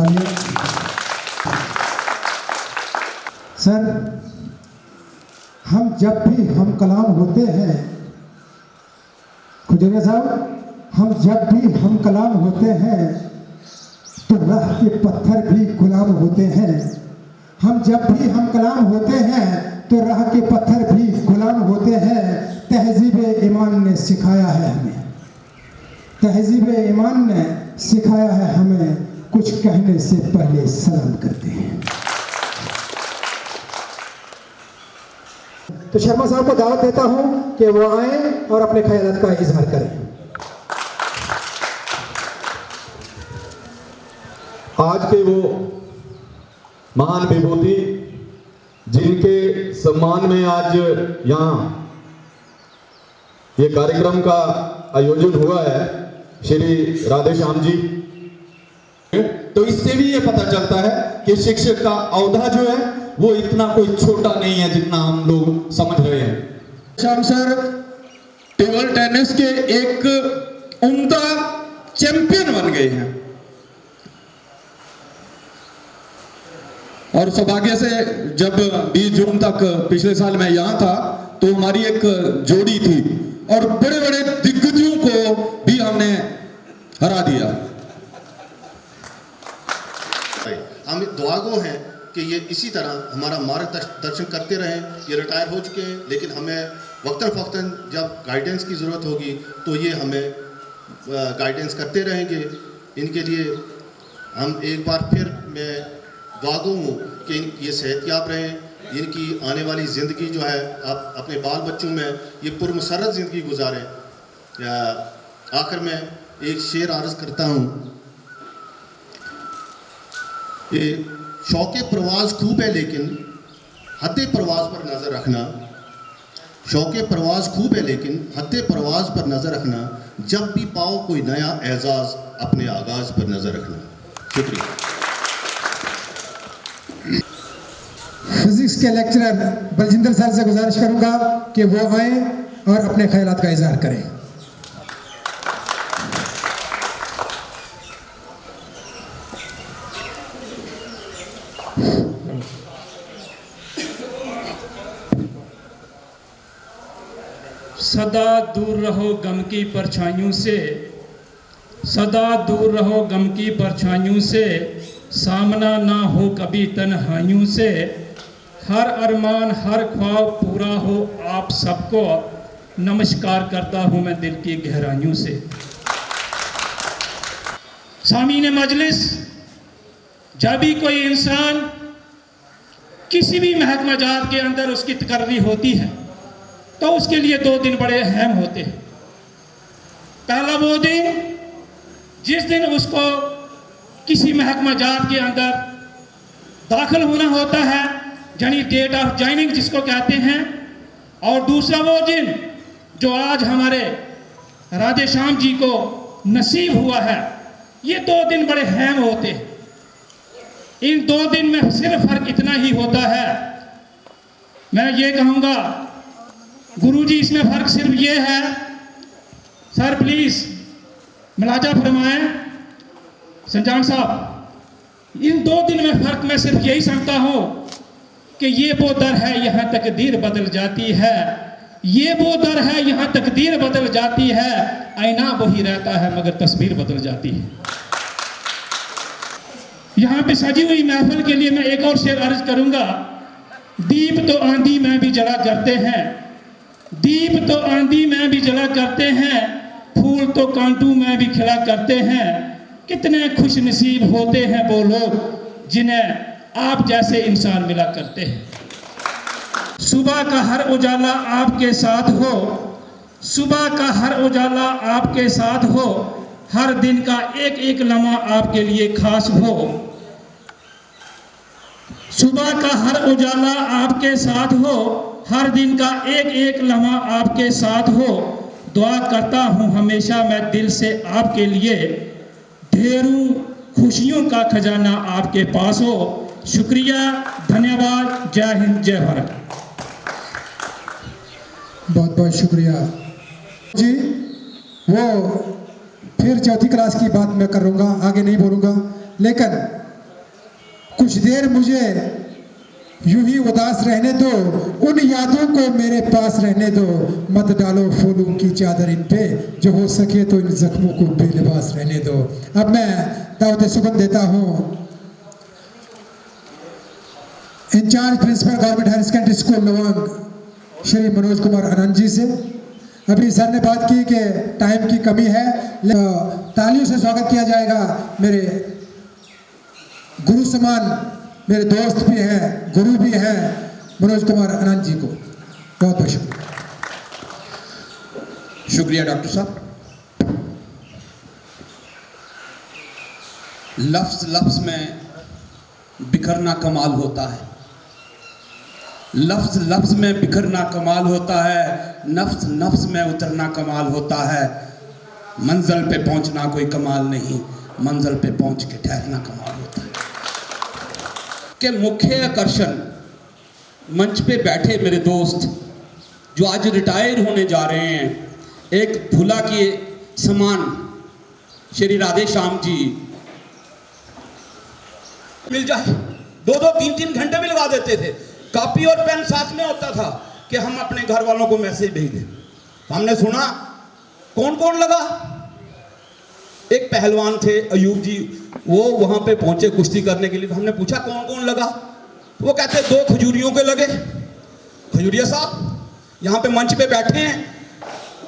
तालियां। सर, हम जब भी हम कलाम होते हैं, खुजरिया साहब, हम जब भी हम कलाम होते हैं तो राह के पत्थर भी गुलाम होते हैं। हम जब भी हम कलाम होते हैं तो राह के पत्थर भी गुलाम होते हैं। तहजीब ईमान ने सिखाया है हमें, तहजीब ईमान ने सिखाया है हमें, कुछ कहने से पहले सलाम करते हैं। तो शर्मा साहब को दावत देता हूं कि वो आए और अपने ख्यालात का इजहार करें। आज के वो महान विभूति जिनके सम्मान में आज यहाँ ये कार्यक्रम का आयोजन हुआ है, श्री राधे श्याम जी, तो इससे भी ये पता चलता है कि शिक्षक का औहदा जो है वो इतना कोई छोटा नहीं है जितना हम लोग समझ रहे हैं। श्याम सर टेबल टेनिस के एक उम्दा चैंपियन बन गए हैं और सौभाग्य से जब 20 जून तक पिछले साल मैं यहाँ था तो हमारी एक जोड़ी थी और बड़े बड़े दिग्गजों को भी हमने हरा दिया। हम दुआगो हैं कि ये इसी तरह हमारा मार्गदर्शन करते रहें। ये रिटायर हो चुके हैं लेकिन हमें वक्तन फ़ौक्तन जब गाइडेंस की ज़रूरत होगी तो ये हमें गाइडेंस करते रहेंगे। इनके लिए हम एक बार फिर मैं दुआगो हूँ कि ये सेहतयाब रहें, इनकी आने वाली ज़िंदगी जो है आप अपने बाल बच्चों में ये पुरमसरत ज़िंदगी गुजारें। आखिर में एक शेर अर्ज़ करता हूँ कि शौक़े प्रवास खूब है लेकिन हद्दे परवाज़ पर नज़र रखना। शौक़े प्रवास खूब है लेकिन हद्दे परवाज़ पर नज़र रखना। जब भी पाओ कोई नया एजाज़ अपने आगाज़ पर नज़र रखना। शुक्रिया। फिजिक्स के लेक्चरर बलजिंदर सर से गुजारिश करूंगा कि वो आए और अपने ख्यालात का इजहार करें। सदा दूर रहो गम की परछाइयों से, सदा दूर रहो गम की परछाइयों से, सामना ना हो कभी तन्हाइयों से, हर अरमान हर ख्वाब पूरा हो आप सबको, नमस्कार करता हूँ मैं दिल की गहराइयों से। सामीन मजलिस, जब भी कोई इंसान किसी भी महकमा जात के अंदर उसकी तकर्री होती है तो उसके लिए 2 दिन बड़े अहम होते हैं। पहला वो दिन जिस दिन उसको किसी महकमा जात के अंदर दाखिल होना होता है, यानी डेट ऑफ ज्वाइनिंग जिसको कहते हैं, और दूसरा वो दिन जो आज हमारे राधे श्याम जी को नसीब हुआ है। ये 2 दिन बड़े अहम होते हैं। इन 2 दिन में सिर्फ फर्क इतना ही होता है, मैं ये कहूँगा गुरुजी इसमें फ़र्क सिर्फ ये है, सर प्लीज़ मुलाजा फरमाएं संजान साहब, इन 2 दिन में फ़र्क मैं सिर्फ यही समझता हूँ कि ये वो दर है यहाँ तकदीर बदल जाती है, ये वो दर है यहाँ तकदीर बदल जाती है, आईना वही रहता है मगर तस्वीर बदल जाती है। यहाँ पे सजी हुई महफिल के लिए मैं एक और शेर अर्ज करूँगा। दीप तो आंधी में भी जला करते हैं, दीप तो आंधी में भी जला करते हैं, फूल तो कांटों में भी खिला करते हैं। कितने खुश नसीब होते हैं वो लोग जिन्हें आप जैसे इंसान मिला करते हैं। सुबह का हर उजाला आपके साथ हो, सुबह का हर उजाला आपके साथ हो, हर दिन का एक एक लम्हा आपके लिए खास हो। सुबह का हर उजाला आपके साथ हो, हर दिन का एक एक लम्हा आपके साथ हो। दुआ करता हूँ हमेशा मैं दिल से आपके लिए, ढेरों खुशियों का खजाना आपके पास हो। शुक्रिया, धन्यवाद, जय हिंद, जय भारत। बहुत बहुत शुक्रिया जी। वो फिर 4थी क्लास की बात मैं करूँगा, आगे नहीं बोलूँगा, लेकिन कुछ देर मुझे यूं ही उदास रहने दो, उन यादों को मेरे पास रहने दो, मत डालो फूलों की चादर इन पे, जो हो सके तो इन जख्मों को बेलिबास रहने दो। अब मैं दावत सुगंध देता हूँ in-charge principal government higher secondary school Lawang Shri Manoj Kumar Anand ji से। अभी सर ने बात की कि टाइम की कमी है, तालियों से स्वागत किया जाएगा मेरे गुरु समान, मेरे दोस्त भी हैं, गुरु भी हैं, मनोज कुमार आनंद जी को बहुत बहुत शुक्रिया। शुक्रिया डॉक्टर साहब। लफ्ज लफ्ज में बिखरना कमाल होता है, लफ्ज लफ्ज में बिखरना कमाल होता है, नफ्स नफ्स में उतरना कमाल होता है। मंजिल पे पहुंचना कोई कमाल नहीं, मंजिल पे पहुंच के ठहरना कमाल होता है। के मुख्य आकर्षण मंच पे बैठे मेरे दोस्त जो आज रिटायर होने जा रहे हैं, एक धुला के समान श्री राधे श्याम जी मिल जाए 2-2 3-3 घंटे भी लगा देते थे। कॉपी और पेन साथ में होता था कि हम अपने घर वालों को मैसेज भेज दें। हमने सुना कौन कौन लगा, एक पहलवान थे अयूब जी, वो वहां पे पहुंचे कुश्ती करने के लिए। हमने पूछा कौन कौन लगा, वो कहते 2 खजूरियों के लगे। खजूरिया साहब यहाँ पे मंच पे बैठे हैं,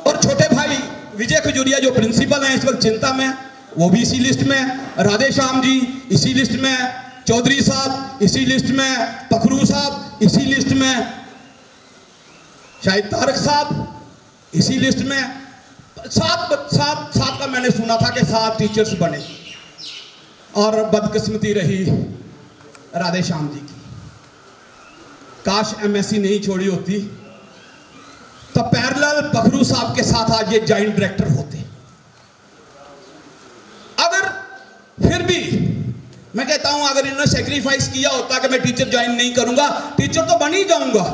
और छोटे भाई विजय खजूरिया जो प्रिंसिपल हैं इस वक्त चिंता में, वो भी इसी लिस्ट में, राधे श्याम जी इसी लिस्ट में, चौधरी साहब इसी लिस्ट में, पखरू साहब इसी लिस्ट में, शायद तारक साहब इसी लिस्ट में। 7 का मैंने सुना था कि 7 टीचर्स बने, और बदकिस्मती रही राधे श्याम जी की। काश एमएससी नहीं छोड़ी होती तो पैरेलल पखरू साहब के साथ आज ये जॉइंट डायरेक्टर होते। अगर फिर भी मैं कहता हूं अगर इन्होंने सेक्रीफाइस किया होता कि मैं टीचर ज्वाइन नहीं करूंगा, टीचर तो बन ही जाऊंगा,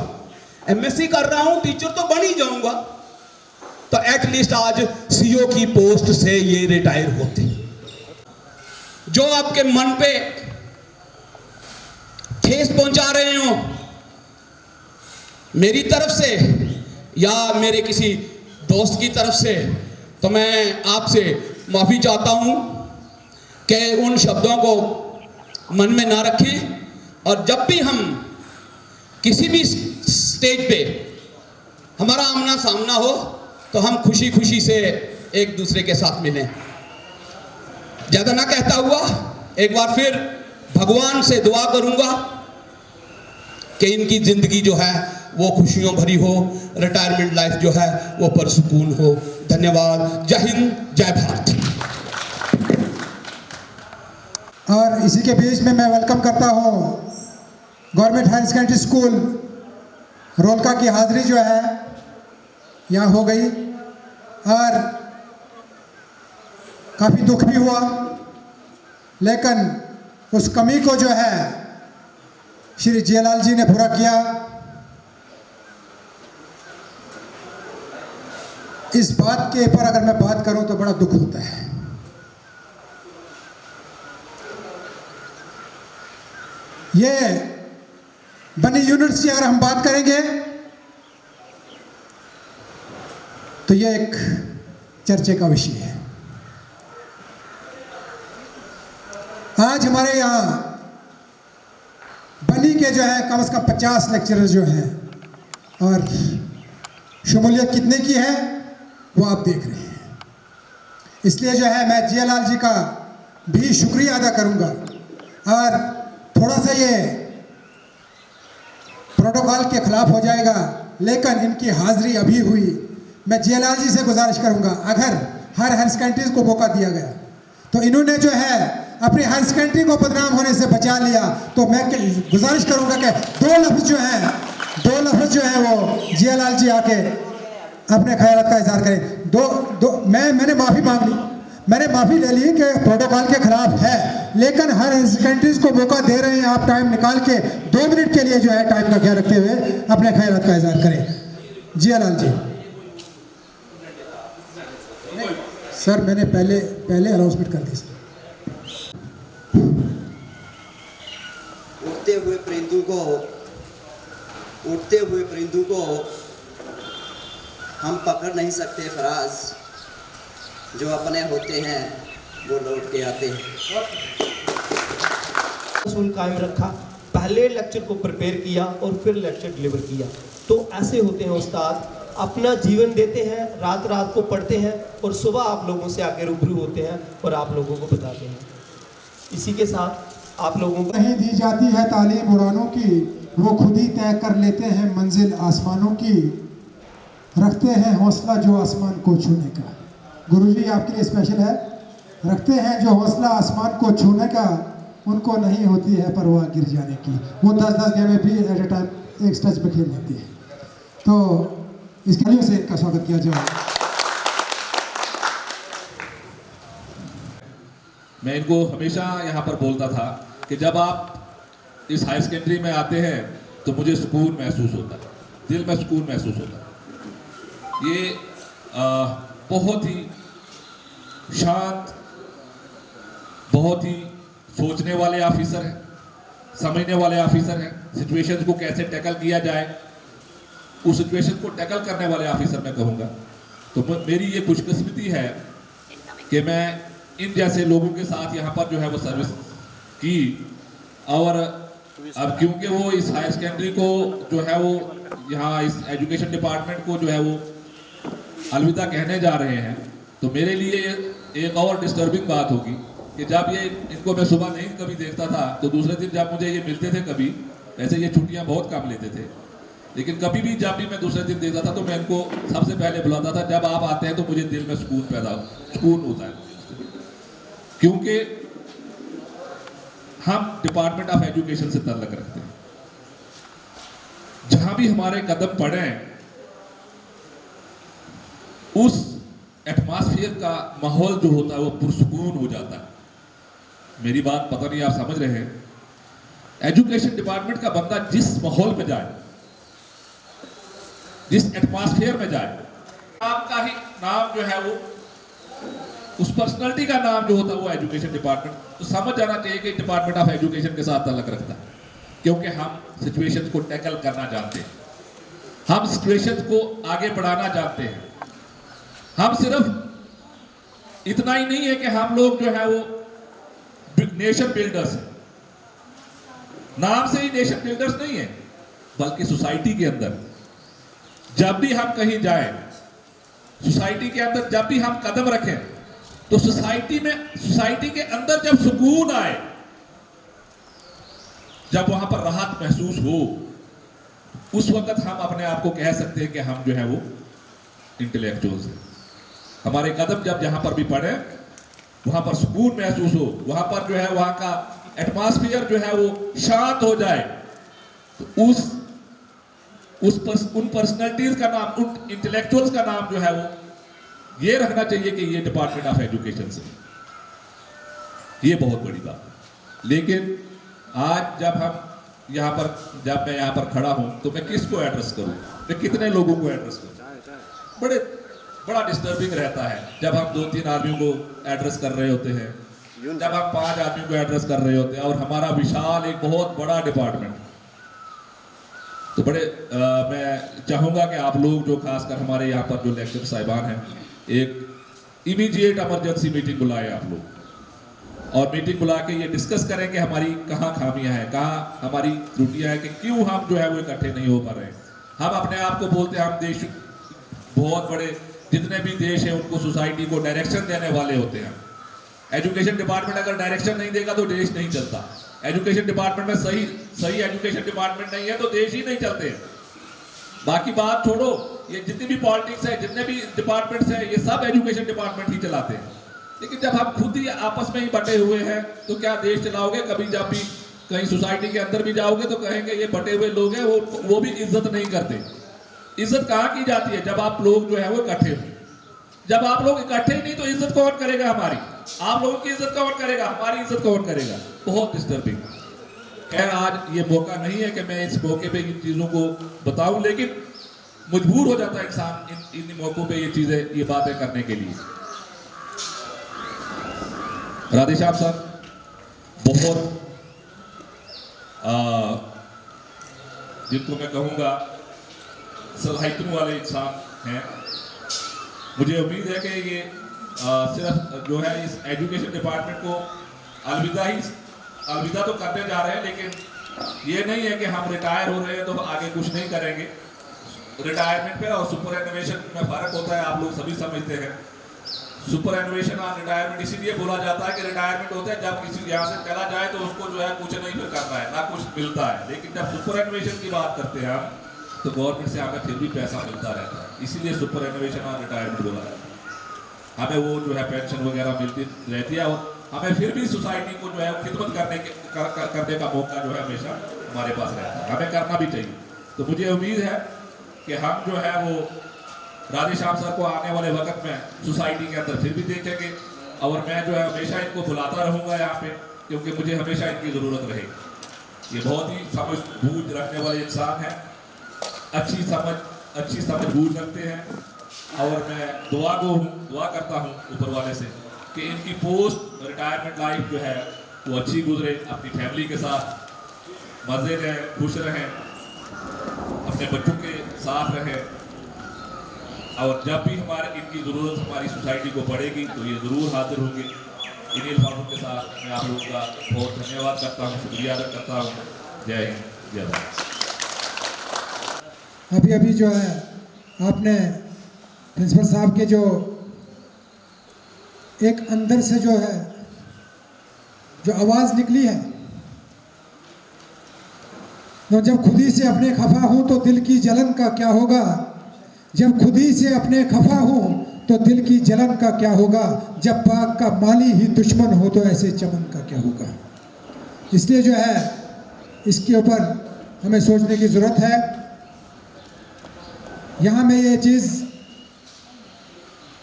एमएससी कर रहा हूं टीचर तो बन ही जाऊंगा, तो एटलीस्ट आज सीओ की पोस्ट से ये रिटायर होते। जो आपके मन पे ठेस पहुंचा रहे हो मेरी तरफ से या मेरे किसी दोस्त की तरफ से, तो मैं आपसे माफी चाहता हूं कि उन शब्दों को मन में ना रखें, और जब भी हम किसी भी स्टेज पे हमारा आमना सामना हो तो हम खुशी खुशी से एक दूसरे के साथ मिलें। ज्यादा ना कहता हुआ एक बार फिर भगवान से दुआ करूंगा कि इनकी जिंदगी जो है वो खुशियों भरी हो, रिटायरमेंट लाइफ जो है वो परसुकून हो। धन्यवाद। जय हिंद, जय भारत। और इसी के बीच में मैं वेलकम करता हूँ गवर्नमेंट हायर सेकेंडरी स्कूल रोलका की हाजिरी जो है यहाँ हो गई, और काफ़ी दुख भी हुआ, लेकिन उस कमी को जो है श्री जियालाल जी ने पूरा किया। इस बात के ऊपर अगर मैं बात करूं तो बड़ा दुख होता है। ये बनी यूनिवर्सिटी अगर हम बात करेंगे तो ये एक चर्चे का विषय है। आज हमारे यहाँ बनी के जो है कम से कम 50 लेक्चरर जो हैं, और शमूलियत कितने की है वो आप देख रहे हैं। इसलिए जो है मैं जियालाल जी का भी शुक्रिया अदा करूंगा, और थोड़ा सा ये प्रोटोकॉल के खिलाफ हो जाएगा, लेकिन इनकी हाजिरी अभी हुई। मैं जियालाल जी से गुजारिश करूंगा, अगर हर हायर सेकेंडरी को मौका दिया गया तो इन्होंने जो है अपनी हायर सेकेंडरी को बदनाम होने से बचा लिया, तो मैं गुजारिश करूंगा कि 2 लफ्ज जो है वो जियालाल जी आके अपने ख्यालात का इजहार करें। मैंने माफ़ी मांग ली, मैंने माफ़ी ले ली कि प्रोटोकॉल के खिलाफ है, लेकिन हर हायर सेकेंडरीज को मौका दे रहे हैं, आप टाइम निकाल के 2 मिनट के लिए जो है टाइम का ख्याल रखते हुए अपने ख्यालात का इजहार करें। जियालाल जी। सर मैंने पहले अनाउंसमेंट कर दी सर। हुए परिंदों को हम पकड़ नहीं सकते फराज, जो अपने होते हैं वो लौट के आते हैं। उसूल कायम रखा, पहले लेक्चर को प्रिपेयर किया और फिर लेक्चर डिलीवर किया। तो ऐसे होते हैं उस्ताद, अपना जीवन देते हैं, रात रात को पढ़ते हैं और सुबह आप लोगों से आके रूबरू होते हैं और आप लोगों को बताते हैं। इसी के साथ आप लोगों को नहीं दी जाती है तालीम उड़ानों की, वो खुद ही तय कर लेते हैं मंजिल आसमानों की, रखते हैं हौसला जो आसमान को छूने का। गुरुजी आपके लिए स्पेशल है। रखते हैं जो हौसला आसमान को छूने का, उनको नहीं होती है परवाह गिर जाने की। वो 10-10 गेमें भी एट ए टाइम एक स्टेज पर खेल लेती है। तो इसके लिए से इनका स्वागत किया जाए। मैं इनको हमेशा यहाँ पर बोलता था कि जब आप इस हाई सेकेंडरी में आते हैं तो मुझे सुकून महसूस होता है, दिल में सुकून महसूस होता है। ये बहुत ही शांत, बहुत ही सोचने वाले ऑफिसर हैं, समझने वाले ऑफिसर हैं। सिचुएशंस को कैसे टैकल किया जाए, उस सिचुएशन को टैकल करने वाले ऑफिसर मैं कहूँगा। तो मेरी ये खुशकिस्मती है कि मैं इन जैसे लोगों के साथ यहाँ पर जो है वो सर्विस की। और अब क्योंकि वो इस हायर सेकेंडरी को जो है वो यहाँ इस एजुकेशन डिपार्टमेंट को जो है वो अलविदा कहने जा रहे हैं, तो मेरे लिए एक और डिस्टर्बिंग बात होगी कि जब ये इनको मैं सुबह नहीं कभी देखता था तो दूसरे दिन जब मुझे ये मिलते थे, कभी वैसे ये छुट्टियाँ बहुत कम लेते थे, लेकिन कभी भी जब भी मैं दूसरे दिन देखता था तो मैं इनको सबसे पहले बुलाता था। जब आप आते हैं तो मुझे दिल में सुकून होता है, क्योंकि हम डिपार्टमेंट ऑफ एजुकेशन से ताल्लुक रखते हैं। जहां भी हमारे कदम पड़े उस एटमॉस्फेयर का माहौल जो होता है वो पुरसुकून हो जाता है। मेरी बात पता नहीं आप समझ रहे हैं। एजुकेशन डिपार्टमेंट का बंदा जिस माहौल में जाए, जिस एटमॉस्फेयर में जाए, आपका ही नाम जो है वो, उस पर्सनालिटी का नाम जो होता है वो एजुकेशन डिपार्टमेंट, तो समझ जाना चाहिए कि डिपार्टमेंट ऑफ एजुकेशन के साथ ताल्लुक रखता है, क्योंकि हम सिचुएशंस को टैकल करना जानते हैं, हम सिचुएशंस को आगे बढ़ाना जानते हैं। हम सिर्फ इतना ही नहीं है कि हम लोग जो है वो नेशन बिल्डर्स हैं, नाम से ही नेशन बिल्डर्स नहीं है, बल्कि सोसाइटी के अंदर जब भी हम कहीं जाएं, सोसाइटी के अंदर जब भी हम कदम रखें, तो सोसाइटी के अंदर जब सुकून आए, जब वहां पर राहत महसूस हो, उस वक्त हम अपने आप को कह सकते हैं कि हम जो है वो इंटेलेक्चुअल्स हैं। हमारे कदम जब जहां पर भी पड़े, वहां पर सुकून महसूस हो, वहां पर जो है वहां का एटमॉस्फेयर जो है वो शांत हो जाए, तो उन पर्सनैलिटीज का नाम, उन इंटेलेक्चुअल्स का नाम जो है वो ये रखना चाहिए कि ये डिपार्टमेंट ऑफ एजुकेशन से। ये बहुत बड़ी बात है। लेकिन आज जब मैं यहाँ पर खड़ा हूं तो मैं किसको एड्रेस करूं, मैं कितने लोगों को एड्रेस करूं? बड़ा डिस्टर्बिंग रहता है जब हम 2-3 आदमियों को एड्रेस कर रहे होते हैं, जब हम 5 आदमियों को एड्रेस कर रहे होते हैं, और हमारा विशाल एक बहुत बड़ा डिपार्टमेंट। तो मैं चाहूँगा कि आप लोग जो खासकर हमारे यहाँ पर जो लेक्चर साहिबान हैं, एक इमीडिएट इमरजेंसी मीटिंग बुलाएं आप लोग, और मीटिंग बुला के ये डिस्कस करें कि हमारी कहाँ खामियां हैं, कहाँ हमारी त्रुटियाँ हैं, कि क्यों हम जो है वो इकट्ठे नहीं हो पा रहे हैं। हम अपने आप को बोलते हैं हम देश, बहुत बड़े जितने भी देश हैं उनको सोसाइटी को डायरेक्शन देने वाले होते हैं। एजुकेशन डिपार्टमेंट अगर डायरेक्शन नहीं देगा तो देश नहीं चलता। एजुकेशन डिपार्टमेंट में सही एजुकेशन डिपार्टमेंट नहीं है तो देश ही नहीं चलते हैं। बाकी बात छोड़ो, ये जितनी भी पॉलिटिक्स है, जितने भी डिपार्टमेंट्स हैं, ये सब एजुकेशन डिपार्टमेंट ही चलाते हैं। लेकिन जब हम खुद ही आपस में ही बटे हुए हैं तो क्या देश चलाओगे? कभी जब भी कहीं सोसाइटी के अंदर भी जाओगे तो कहेंगे ये बटे हुए लोग हैं, वो भी इज्जत नहीं करते। इज्जत कहाँ की जाती है? जब आप लोग जो है वो इकट्ठे हो। जब आप लोग इकट्ठे ही नहीं तो इज्जत कौन करेगा हमारी? आप लोगों की इज्जत कौन करेगा? हमारी इज्जत कौन करेगा? बहुत डिस्टर्बिंग। खैर आज ये मौका नहीं है कि मैं इस मौके पे इन चीज़ों को बताऊं, लेकिन मजबूर हो जाता है इंसान इन मौकों पे ये बातें करने के लिए। राधेश्याम सर बहुत जिनको मैं कहूँगा सलाहियतों वाले इंसान हैं। मुझे उम्मीद है कि ये सिर्फ जो है इस एजुकेशन डिपार्टमेंट को अलविदा तो करने जा रहे हैं, लेकिन ये नहीं है कि हम रिटायर हो रहे हैं तो आगे कुछ नहीं करेंगे। रिटायरमेंट पे और सुपर एनुवेशन में फ़र्क होता है, आप लोग सभी समझते हैं। सुपर एनुवेशन और रिटायरमेंट इसीलिए बोला जाता है कि रिटायरमेंट होता है जब किसी यहाँ से चला जाए तो उसको जो है कुछ नहीं फिर करना है, ना कुछ मिलता है। लेकिन जब सुपर एनुवेशन की बात करते हैं हम, तो गवर्नमेंट से हमें फिर भी पैसा मिलता रहता है, इसीलिए सुपर एनुवेशन और रिटायरमेंट बोला जाता है। हमें वो जो है पेंशन वगैरह मिलती रहती है और हमें फिर भी सोसाइटी को जो है खिदमत करने का मौका जो है हमेशा हमारे पास रहता है, हमें करना भी चाहिए। तो मुझे उम्मीद है कि हम जो है वो राधेश्याम सर को आने वाले वक्त में सोसाइटी के अंदर फिर भी देखेंगे, और मैं जो है हमेशा इनको बुलाता रहूँगा यहाँ पे, क्योंकि मुझे हमेशा इनकी ज़रूरत रहेगी। ये बहुत ही समझ बूझ रखने वाले इंसान हैं, अच्छी समझ बूझ रखते हैं, और मैं दुआ करता हूँ ऊपर वाले से कि इनकी पोस्ट रिटायरमेंट लाइफ जो है वो अच्छी गुजरे, अपनी फैमिली के साथ मज़े रहें, खुश रहें, अपने बच्चों के साथ रहें, और जब भी इनकी ज़रूरत हमारी सोसाइटी को पड़ेगी तो ये ज़रूर हाजिर होंगे। इन्हीं अल्फाजों के साथ मैं आप लोगों का बहुत धन्यवाद करता हूँ, शुक्रिया अदा करता हूँ। जय हिंद, जय भारत। अभी जो है आपने प्रिंसिपल साहब के जो एक अंदर से जो है जो आवाज़ निकली है, तो जब खुद ही से अपने खफा हूँ तो दिल की जलन का क्या होगा, जब खुद ही से अपने खफा हूँ तो दिल की जलन का क्या होगा, जब पाक का माली ही दुश्मन हो तो ऐसे चमन का क्या होगा। इसलिए जो है इसके ऊपर हमें सोचने की ज़रूरत है। यहाँ मैं ये चीज़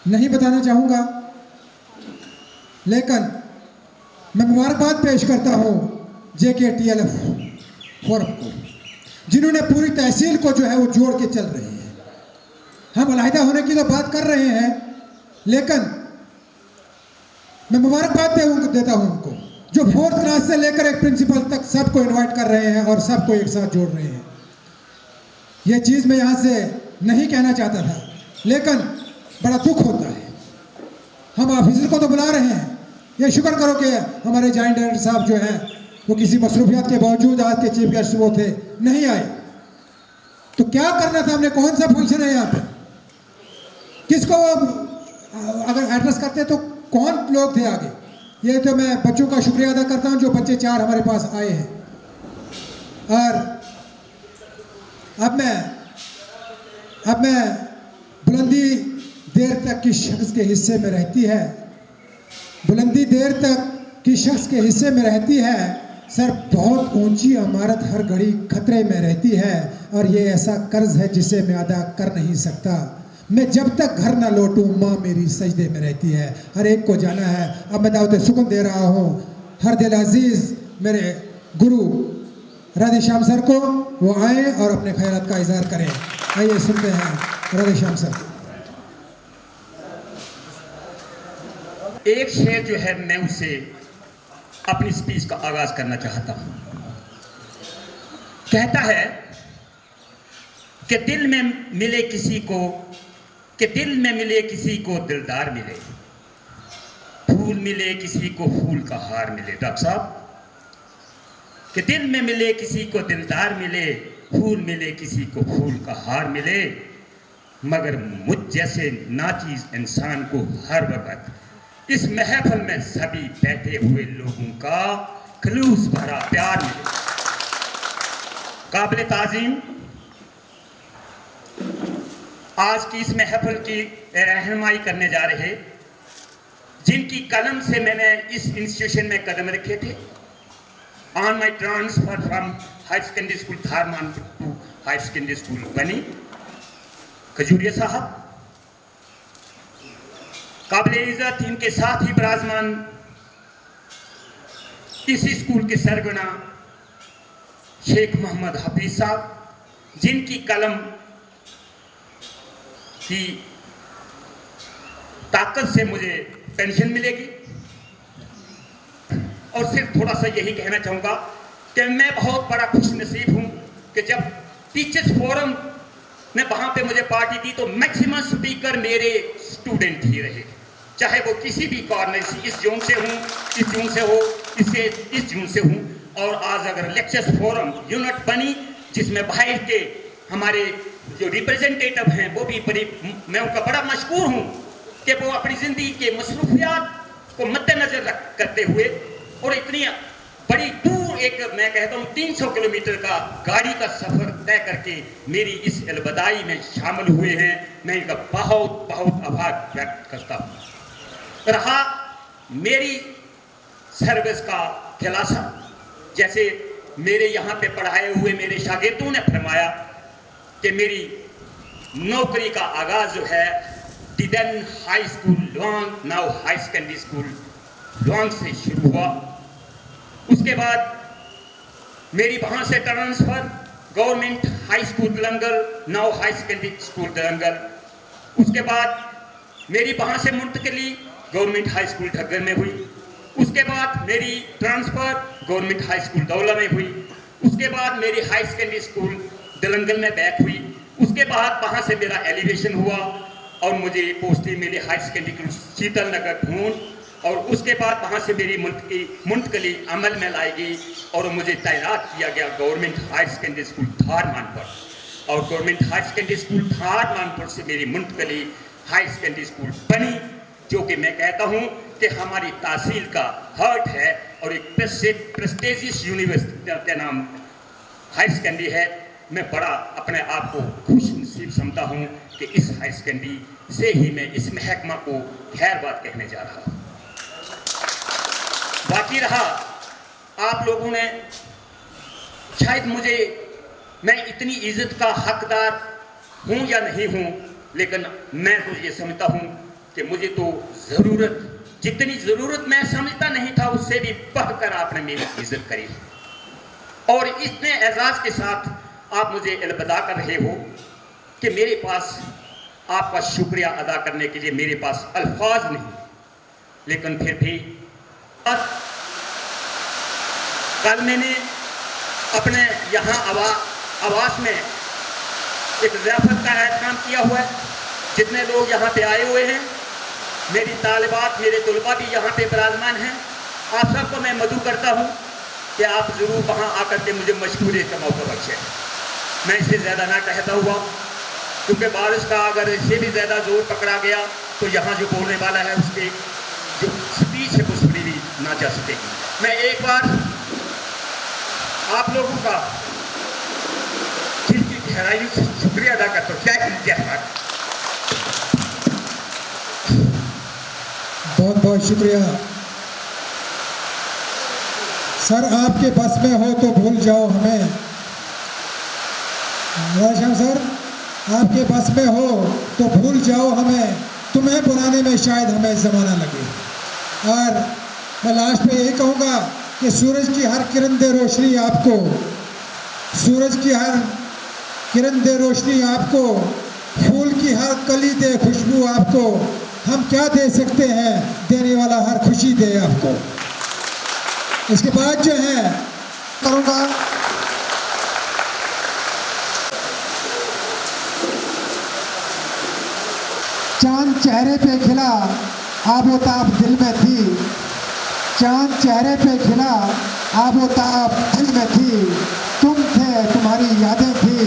नहीं बताना चाहूँगा, लेकिन मैं मुबारकबाद पेश करता हूँ JKTLF फोरम को, जिन्होंने पूरी तहसील को जो है वो जोड़ के चल रहे हैं। हम अलहदा होने की तो बात कर रहे हैं, लेकिन मैं मुबारकबाद देता हूँ उनको, जो 4th क्लास से लेकर एक प्रिंसिपल तक सबको इनवाइट कर रहे हैं और सबको एक साथ जोड़ रहे हैं। ये चीज़ मैं यहाँ से नहीं कहना चाहता था, लेकिन बड़ा दुख होता है। हम ऑफिसर को तो बुला रहे हैं, ये शुक्र करो कि हमारे जॉइंट डायरेक्टर साहब जो हैं वो किसी मसरूफियत के बावजूद आज के चीफ गेस्ट वो थे, नहीं आए। तो क्या करना था हमने, कौन सा फंक्शन है यहाँ पे, किसको अगर एड्रेस करते तो कौन लोग थे आगे। ये तो मैं बच्चों का शुक्रिया अदा करता हूँ जो बच्चे 4 हमारे पास आए हैं। और अब मैं बुलंदी देर तक की शख्स के हिस्से में रहती है, बुलंदी देर तक की शख्स के हिस्से में रहती है, सर बहुत ऊंची इमारत हर घड़ी खतरे में रहती है, और ये ऐसा कर्ज है जिसे मैं अदा कर नहीं सकता। मैं जब तक घर ना लौटूं माँ मेरी सजदे में रहती है। हर एक को जाना है। अब मैं दावत सुकून दे रहा हूँ हर दिल अजीज़ मेरे गुरु राधेश्याम सर को, वो आए और अपने ख्यालात का इजहार करें। आइए सुनते हैं राधेश्याम सर। एक शेर जो है मैं उससे अपनी स्पीच का आगाज करना चाहता हूं। कहता है कि दिल में मिले किसी को, कि दिल में मिले किसी को दिलदार मिले, फूल मिले किसी को फूल का हार मिले। डॉक्टर साहब, कि दिल में मिले किसी को दिलदार मिले, फूल मिले किसी को फूल का हार मिले, मगर मुझ जैसे नाचीज इंसान को हर वक्त इस महफिल में सभी बैठे हुए लोगों का खलूस भरा प्यार मिले। काबिल ताज़ीम आज की इस महफिल की रहनुमाई करने जा रहे, जिनकी कलम से मैंने इस इंस्टीट्यूशन में कदम रखे थे, on my transfer from high secondary school Dharman to high secondary school Bani, Khajuria साहब। काबिल इज्जत इनके साथ ही विराजमान इसी स्कूल के सरगना शेख मोहम्मद हफीज साहब, जिनकी कलम की ताकत से मुझे पेंशन मिलेगी। और सिर्फ थोड़ा सा यही कहना चाहूँगा कि मैं बहुत बड़ा खुशनसीब हूँ कि जब टीचर्स फोरम ने वहाँ पे मुझे पार्टी दी तो मैक्सिमम स्पीकर मेरे स्टूडेंट ही रहे, चाहे वो किसी भी कॉर्नर से, इस जोन से हूँ, इस जोन से हो, इस जोन से हूँ। और आज अगर लेक्चर्स फोरम यूनिट बनी जिसमें बाहर के हमारे जो रिप्रेजेंटेटिव हैं वो भी बड़ी, मैं उनका बड़ा मशकूर हूँ कि वो अपनी ज़िंदगी के मसरूफियात को मद्देनजर रख करते हुए और इतनी बड़ी दूर, एक मैं कहता हूँ 300 किलोमीटर का गाड़ी का सफ़र तय करके मेरी इस अलविदाई में शामिल हुए हैं। मैं इनका बहुत बहुत आभार व्यक्त करता हूँ। रहा मेरी सर्विस का खिलासा, जैसे मेरे यहाँ पे पढ़ाए हुए मेरे शागिर्दों ने फरमाया कि मेरी नौकरी का आगाज़ जो है डिडन high school Long, now high secondary school Long से शुरू हुआ। उसके बाद मेरी वहाँ से transfer government high school Dalangal, now high secondary school Dalangal. उसके बाद मेरी वहाँ से मुंतकली गवर्नमेंट हाई स्कूल ठग्गर में हुई। उसके बाद मेरी transfer government high school Daula में हुई। उसके बाद मेरी हाई सेकेंडरी स्कूल दलंगल में बैक हुई। उसके बाद वहाँ से मेरा एलिवेशन हुआ और मुझे पोस्टिंग मिली हाई सेकेंडरी स्कूल शीतल नगर ढूंढ, और उसके बाद वहाँ से मेरी मुंतकली अमल में लाई गई और मुझे तैनात किया गया गवर्नमेंट हाई सेकेंडरी स्कूल धारमानपुर। और गवर्नमेंट हाई सेकेंडरी स्कूल धारमानपुर से मेरी मुंतकली हाई सेकेंडरी स्कूल बनी, जो कि मैं कहता हूँ कि हमारी तहसील का हार्ट है और एक प्रेस्टिजियस यूनिवर्सिटी का नाम हाई सेकेंडरी है। मैं बड़ा अपने आप को खुश नसीब समझता हूँ कि इस हाई सेकेंडरी से ही मैं इस महकमा को खैर बात कहने जा रहा हूँ। बाकी रहा आप लोगों ने शायद मुझे, मैं इतनी इज्जत का हकदार हूँ या नहीं हूँ, लेकिन मैं तो ये समझता हूँ कि मुझे तो ज़रूरत, जितनी ज़रूरत मैं समझता नहीं था उससे भी बढ़कर आपने मेरी इज्जत करी और इतने एजाज़ के साथ आप मुझे अलविदा कर रहे हो कि मेरे पास आपका शुक्रिया अदा करने के लिए मेरे पास अल्फाज नहीं। लेकिन फिर भी कल मैंने अपने यहाँ आवास में एक ज़ियाफ़त का एहतमाम किया हुआ है। जितने लोग यहाँ पे आए हुए हैं, मेरी तालिबात, मेरे तलबा भी यहाँ पे विराजमान हैं। आप सबको मैं मदऊ करता हूँ कि आप ज़रूर वहाँ आकर के मुझे मशहूरी का मौका बख्शें। मैं इससे ज़्यादा ना कहता हुआ, क्योंकि बारिश का अगर इससे भी ज़्यादा जोर पकड़ा गया तो यहाँ जो बोलने वाला है उसके जो स्पीच है वो सुनी भी ना जा सकेगी। मैं एक बार आप लोगों का दिल की गहराई से शुक्रिया अदा करता हूँ। क्या कीजिए, बहुत बहुत शुक्रिया सर। आपके बस में हो तो भूल जाओ हमें। राजश्याम सर, आपके बस में हो तो भूल जाओ हमें, तुम्हें बुलाने में शायद हमें ज़माना लगे। और मैं लास्ट में यही कहूँगा कि सूरज की हर किरण दे रोशनी आपको, सूरज की हर किरण दे रोशनी आपको, फूल की हर कली दे खुशबू आपको। हम क्या दे सकते हैं, देने वाला हर खुशी दे आपको। इसके बाद जो है करूँगा चांद चेहरे पे खिला आबोताब दिल में थी, चांद चेहरे पे खिला आबोताब दिल में थी, तुम थे तुम्हारी यादें थी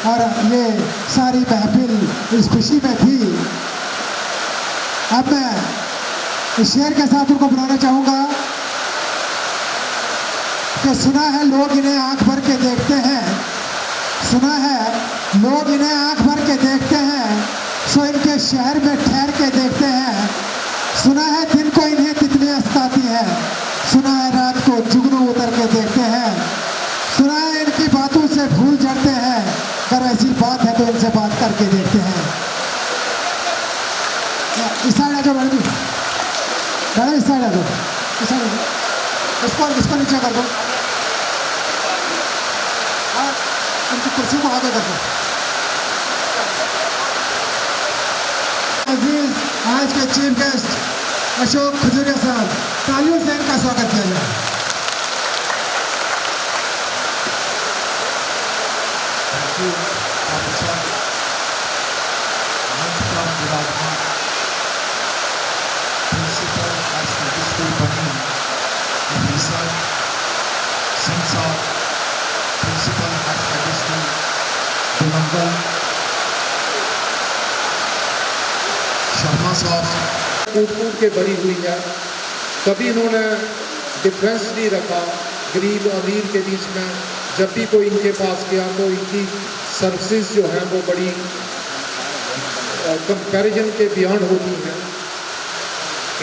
और ये सारी महफिल इस खुशी में थी। अब मैं इस शेर के साथ उनको बुलाना चाहूँगा कि सुना है लोग इन्हें आंख भर के देखते हैं, सुना है लोग इन्हें आंख भर के देखते हैं, सो इनके शहर में ठहर के देखते हैं। सुना है दिन को इन्हें तितलियां सताती हैं, सुना है रात को जुगनू उतर के देखते हैं, सुना है इनकी बातों से भूल जाते हैं, अगर ऐसी बात है तो इनसे बात करके देखते हैं। इस साइड आ जाओ मैडम, मैडम इस साइड आ जाओ, इस साइड आ जाओ, इसको नीचे कर दो और इनकी कुर्सी को आगे कर दो। आज के चीफ गेस्ट अशोक खजूरिया साहब, तालियों से इनका स्वागत किया जाए। कूट कूट के भरी हुई है। कभी इन्होंने डिफरेंस नहीं रखा गरीब अमीर के बीच में। जब भी कोई इनके पास गया तो इनकी सर्विसेज जो हैं वो बड़ी कंपैरिजन के बियॉन्ड होती हैं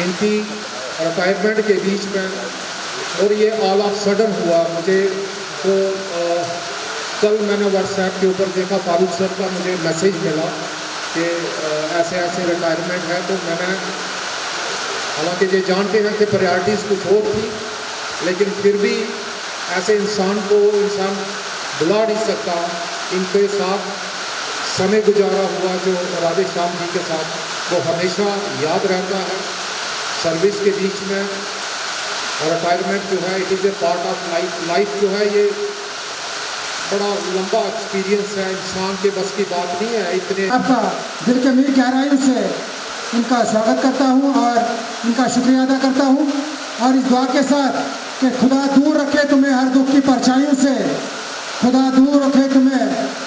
इनकी रिटायरमेंट के बीच में। और ये ऑल ऑफ सडन हुआ मुझे तो कल मैंने व्हाट्सएप के ऊपर देखा फारूक सर का मुझे मैसेज मिला कि ऐसे ऐसे रिटायरमेंट है। तो मैंने हालांकि ये जानते हैं कि प्रायोरिटीज़ कुछ और थी, लेकिन फिर भी ऐसे इंसान को इंसान भुला नहीं सकता। इनके साथ समय गुजारा हुआ जो राधे श्याम जी के साथ वो हमेशा याद रहता है। सर्विस के बीच में और रिटायरमेंट जो है it is a part of life जो है ये बड़ा लंबा एक्सपीरियंस है। इंसान के बस की बात नहीं है इतने। आपका दिल के अमीर गहराइयों से इनका स्वागत करता हूं और इनका शुक्रिया अदा करता हूं और इस दुआ के साथ कि खुदा दूर रखे तुम्हें हर दुख की परछाइयों से, खुदा दूर रखे तुम्हें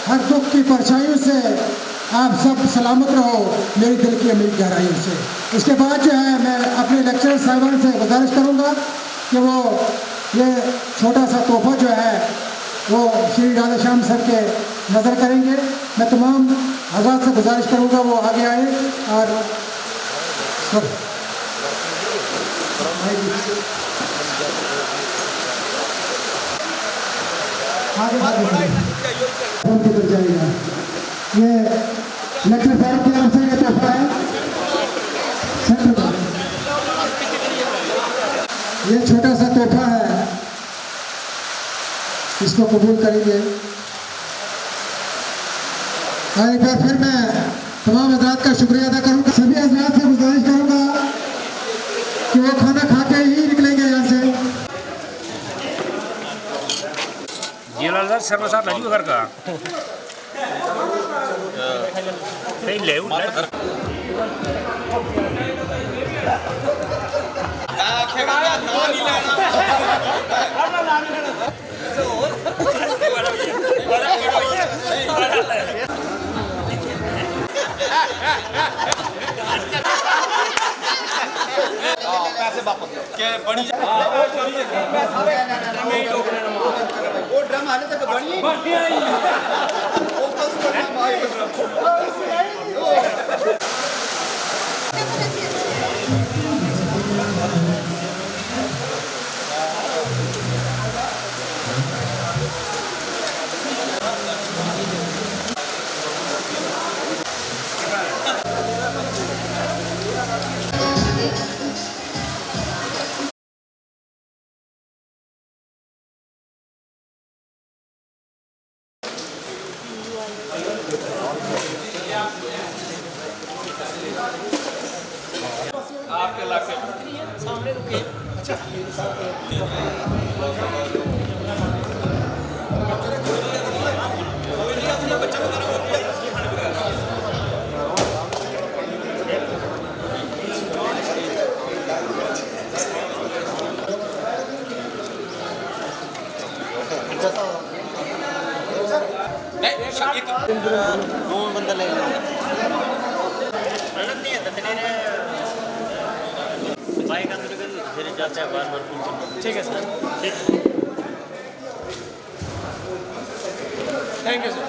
हर दुख की परछाइयों से। आप सब सलामत रहो मेरी दिल की अमीर गहराइयों से। इसके बाद जो है मैं अपने लेक्चरर साहिबान से गुजारिश करूंगा कि वो ये छोटा सा तोहफा जो है वो श्री राधे श्याम सर के नज़र करेंगे। मैं तमाम हज़रात से गुजारिश करूंगा वो आगे आए और सर आगे जाएगा। ये लेक्चर साहब की तरफ से ये तोहफा है। ये छोटा सा तोहफा है, इसको कबूल करेंगे। और एक बार फिर मैं तमाम हजरात का शुक्रिया अदा करूंगा। सभी हजरात से गुजारिश करूंगा कि वो खाना खा के ही निकलेंगे यहाँ से। जिलालदार सर्वसार लजू घर का नहीं ले पैसे वापस के बड़ी वो ड्रम आने तक बड़ी आपके इलाके सामने रुके। अच्छा दो बंदा ले बाइक अंदर फिर जाते हैं बार बार। ठीक है सर, ठीक, थैंक यू सर।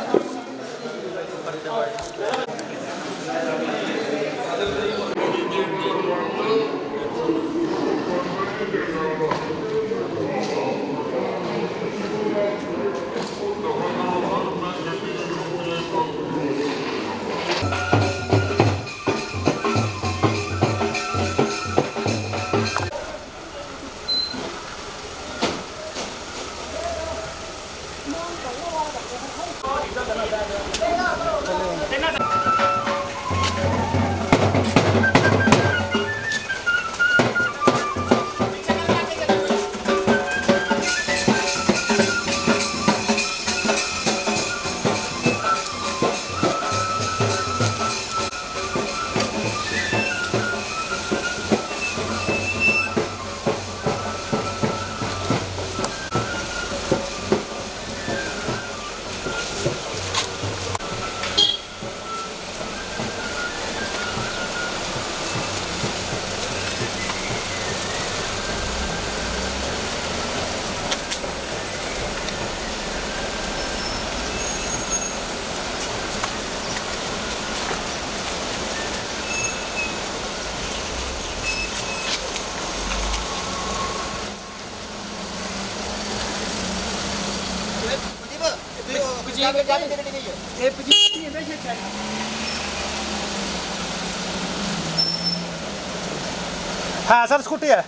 हाँ सर स्कूटी है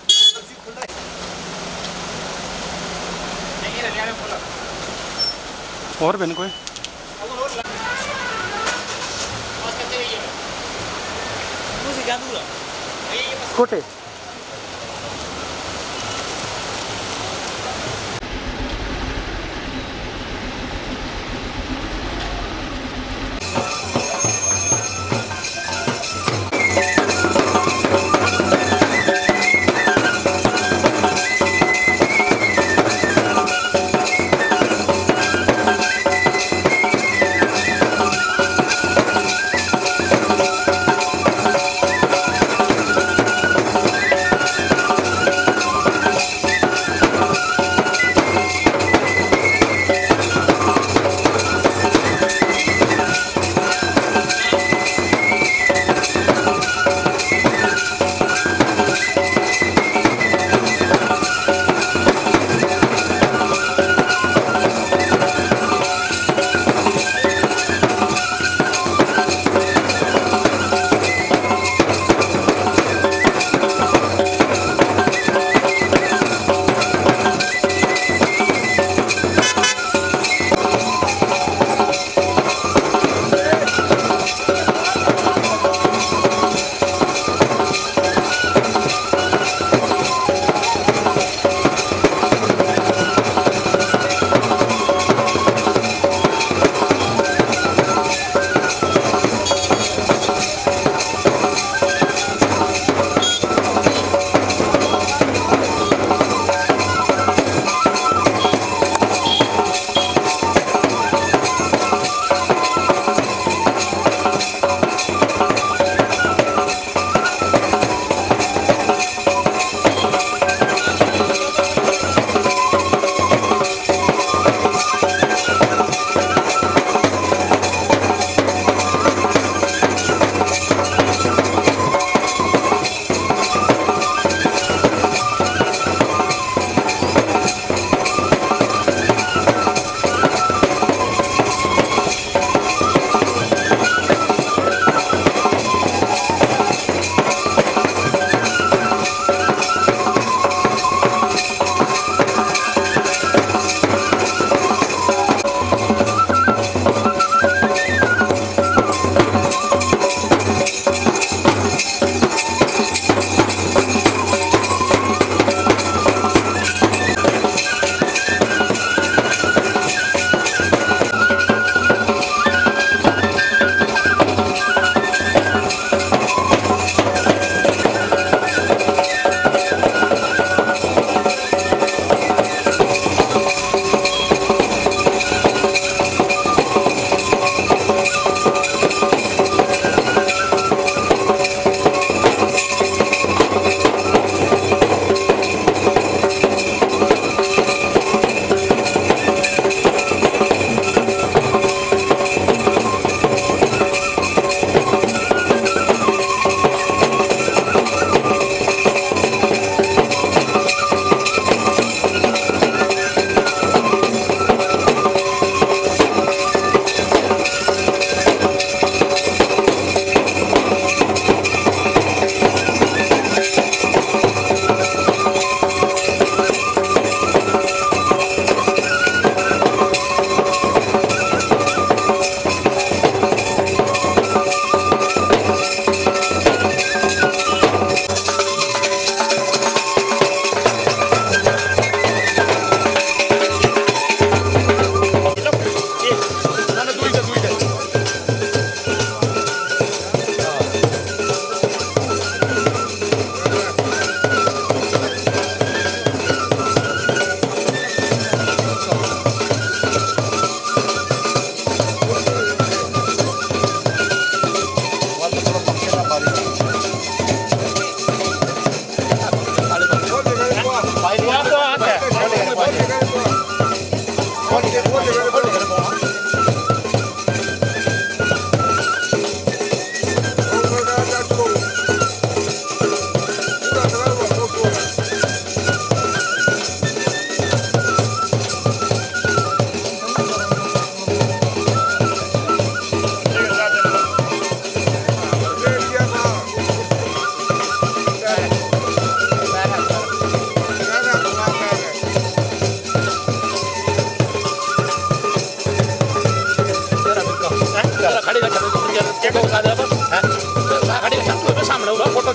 और भी कोई स्कूटी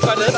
ก่อนเลย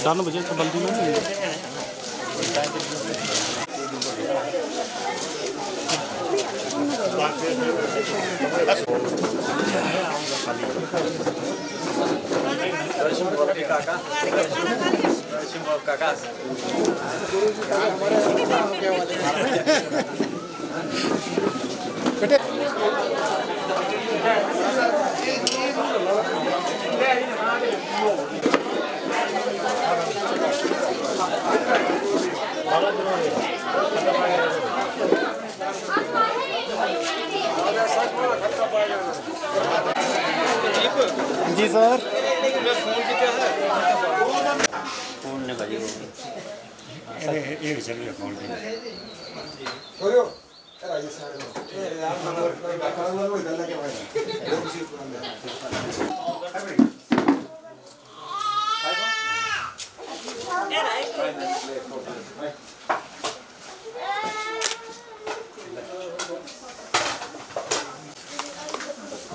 डालना बजे तो बल्दी में जी सर फोन ने बजी एक जगह फोन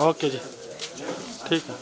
ओके जी ठीक है